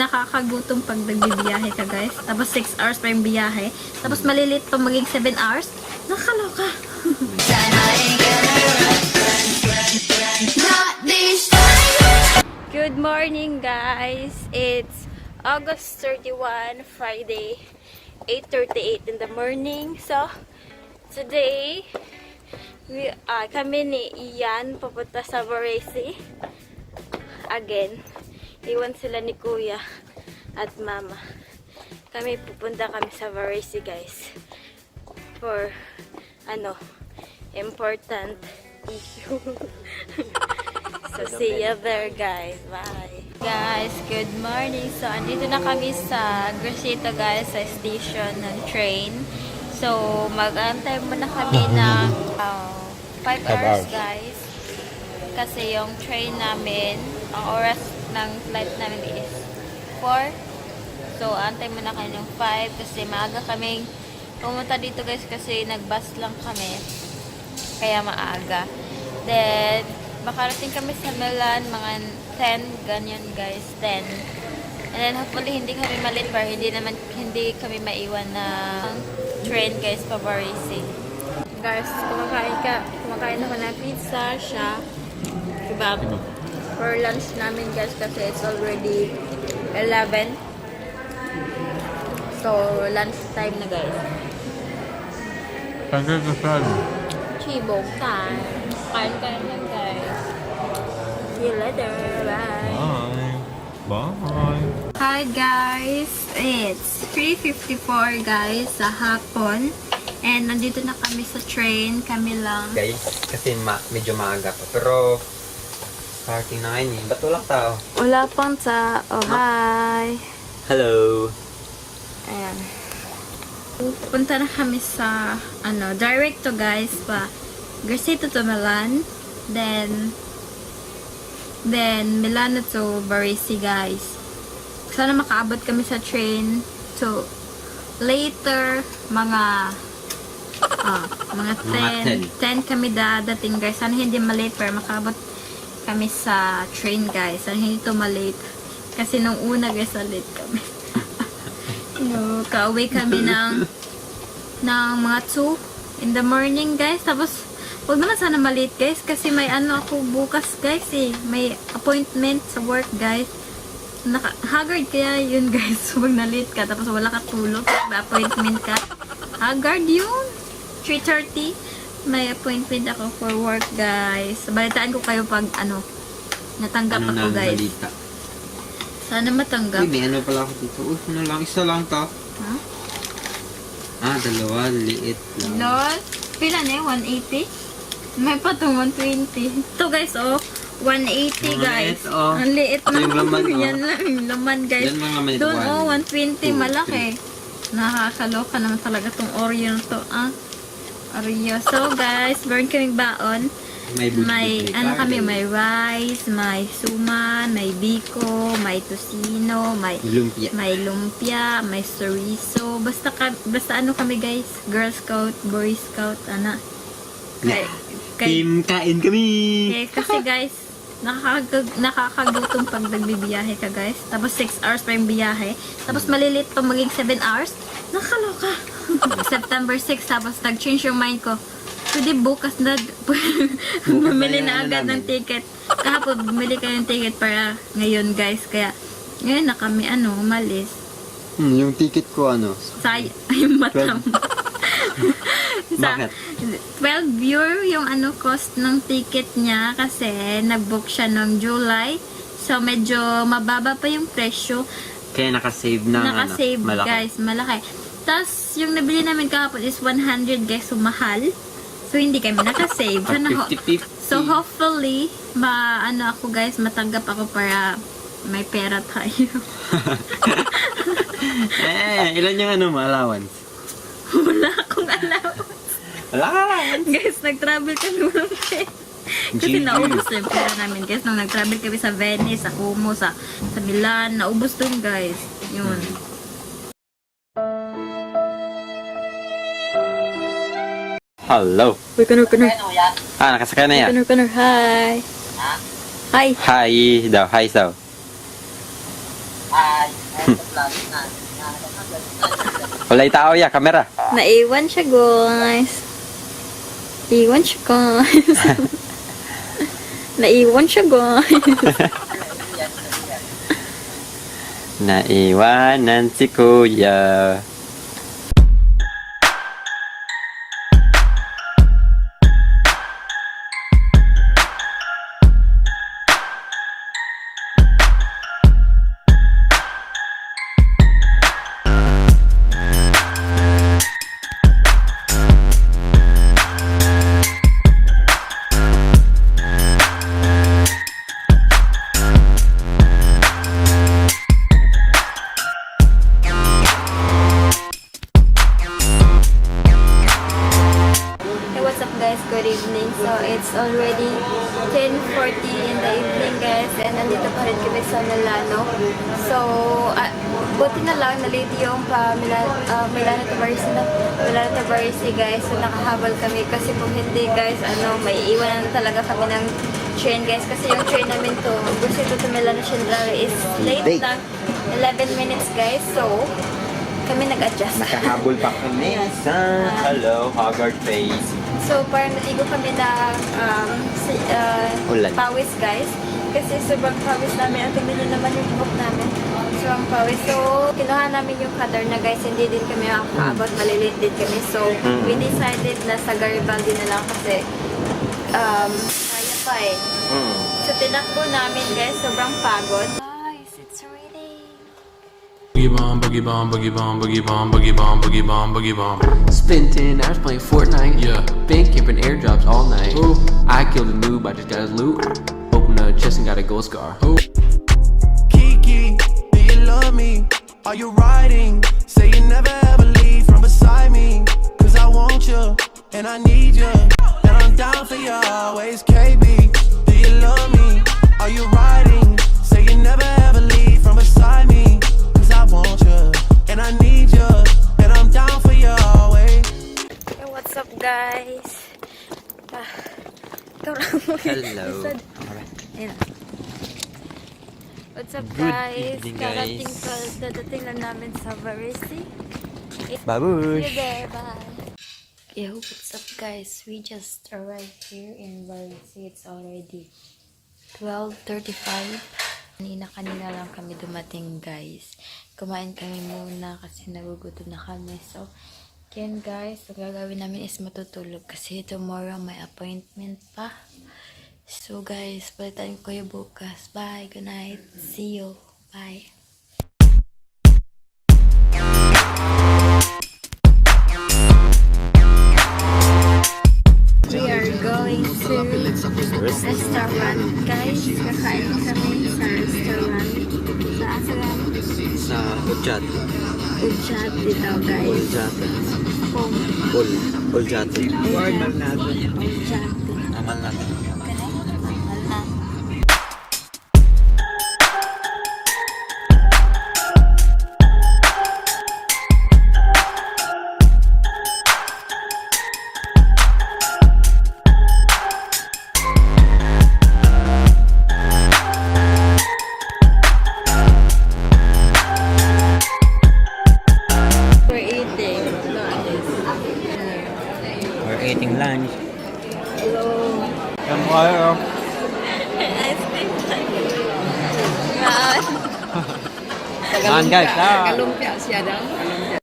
nakakagutom pag nagbibiyahe ka, guys. Tapos 6 hours pa yung biyahe. Tapos malilit pa maging 7 hours. Nakakaloka. Good morning, guys. It's August 31, Friday, 8:38 in the morning. So, today, kami ni Ian papunta sa Varese. Again, iwan sila ni Kuya at Mama. Pupunta kami sa Varese, guys. For, important issue. So, see you there, guys. Bye. Guys, good morning. So, andito na kami sa Gracito, guys, sa station ng train. So, mag-antay muna kami ng 5 hours, guys. Kasi yung train namin, ang oras ng flight namin is 4. So, antay muna kami ng 5 kasi maaga kaming pumunta dito, guys, kasi nag-bus lang kami. Kaya maaga. Then, makarating kami sa Milan, mga 10, ganyan, guys, 10. And then, hopefully, hindi kami malit para hindi kami maiwan na train, guys, pa Varese. Guys, kumakain ako ng pizza, siya, kebab. For lunch namin, guys, kasi it's already 11. So, lunch time na, guys. Chibog time. Kain lang, guys. See you later. Bye. Bye. Bye. Hi, guys. It's 3:54, guys, sa hapon. And nandito na kami sa train. Kami lang. Guys, kasi medyo maaga pa. Pero, starting na ngayon eh. Ba't walang tao? Wala pang tao. Oh, hi. Hello. Ayan. Punta na kami sa, direct to, guys, pa Gracito to Milan. Then, Milano to Varese, guys. Sana makaabot kami sa train. So, later, mga 10 kami dadating, guys. Sana hindi malate pero makaabot kami sa train, guys. Sana hindi to malate. Kasi nung una, guys, late kami. Ka-away kami ng mga 2 in the morning, guys. Tapos, huwag naman sana malate, guys. Kasi may ako bukas, guys, eh. May appointment sa work, guys. Haggard kaya yun, guys. Huwag na late ka. Tapos wala ka tulog. May appointment ka. Haggard yun. 3:30. May appointment ako for work, guys. Balitaan ko kayo pag, natanggap ako, guys. Balita? Sana matanggap. Uy, may pala ako dito. Uy, isa lang to. Ha? Dalawa. Liit lang. Lol. Pila na 180? May pa itong 120. Ito, guys, 180, guys. Ang liit na. Yan lang, yung laman, guys. Doon, 120, malaki. Nakakaloka naman talaga itong Oreo na to, Oreo. So, guys, burn kaming baon. May may rice, may suman, may biko, may tocino, may lumpia, may chorizo. Basta kami, guys. Girl Scout, Boy Scout, Team kain kami! Kasi, guys, nakakagutom pag nagbibiyahe ka, guys. Tapos 6 hours pa yung biyahe. Tapos malilit pa maging 7 hours. Nakakaloka. September 6, tapos nag-change yung mind ko. Pwede bukas na bumili na agad ng ticket. Kahapon bumili kayo ng ticket para ngayon, guys. Kaya ngayon na kami umalis. Yung ticket ko Yung mata mo. Bakit? 12 euro yung cost ng ticket niya kasi nag-book siya noong July. So medyo mababa pa yung presyo. Kaya nakasave na malaki. Guys, malaki. Tapos yung nabili namin kahapon is 100, guys, so mahal. So, hindi kami nakasave. So, hopefully, ako, guys, matanggap ako para may pera tayo. Ilan yung allowance? Wala akong allowance. Wala ka allowance? Guys, nag-travel kami walang pera. Kasi naubos na yung pera namin, guys. Nung nag-travel kami sa Venice, sa Como, sa Milan, naubos dun, guys. Yun. Hello. Uy, kanor. Nakasakay na yan. Kanor, hi. Hi. Hi. Hi daw, hi daw. Walay tao ya, kamera. Naiwan siya, guys. Iwan siya, guys. Naiwan siya, guys. Naiwanan si kuya. Good evening. So, it's already 10:40 in the evening, guys. And nandito pa rin kami sa Milano. So, buti na lang, na-late yung Milano to Varese, guys. So, nakahabol kami. Kasi kung hindi, guys, may iwanan talaga kami ng train, guys. Kasi yung train namin to, Grosseto to Milano Centrale is late lang. 11 minutes, guys. So, kami nag-adjust. Nakahabol pa kami sa hello, haggard face. So, parang naligo kami na pawis, guys. Kasi sobrang pawis namin. At tingnan nyo naman yung book namin. So, ang pawis. So, kinuha namin yung cutter na, guys. Hindi din kami makaabot. Malilit din kami. So, we decided na sa Garibaldi na lang kasi kaya pa eh. So, tinakbo namin, guys. Sobrang pagod. Guys, it's raining. Boogie bomb, boogie bomb, boogie bomb, boogie bomb, boogie bomb, boogie bomb, boogie bomb. Spent 10 hours playing Fortnite. Yeah. Been camping airdrops all night. Ooh. I killed a noob, I just got his loot. Opened a chest and got a gold scar. Ooh. Kiki, do you love me? Are you riding? Say you never ever leave from beside me. Cause I want you, and I need you. And I'm down for you always, KB. Do you love me? Are you riding? Say you never ever leave from beside me. Cause I want you, and I need you. And I'm down for you always. Hey, what's up, guys? Ikaw lang mo. Hello. Ayan. What's up, Good guys? evening, guys. Dadating lang namin sa Varese. Babush! See you there, bye. Yo, what's up, guys? We just arrived here in Varese. It's already 12:35. Kanina lang kami dumating, guys. Kumain kami muna kasi nagugutom na kami. So, again, guys, ang gagawin namin is matutulog kasi tomorrow may appointment pa. So, guys, palitan ko kayo bukas. Bye, good night. See you. Bye. We are going to restaurant, guys. Kakain kami sa restaurant. Sa Ujat. Ujat dito, guys. Ujat. Home. Ujat. Ujat. Amal natin. Mahal na. We're eating lunch. Hello. Come on. Ice cream. Saan guys? Kalumpia siya daw. Kalumpia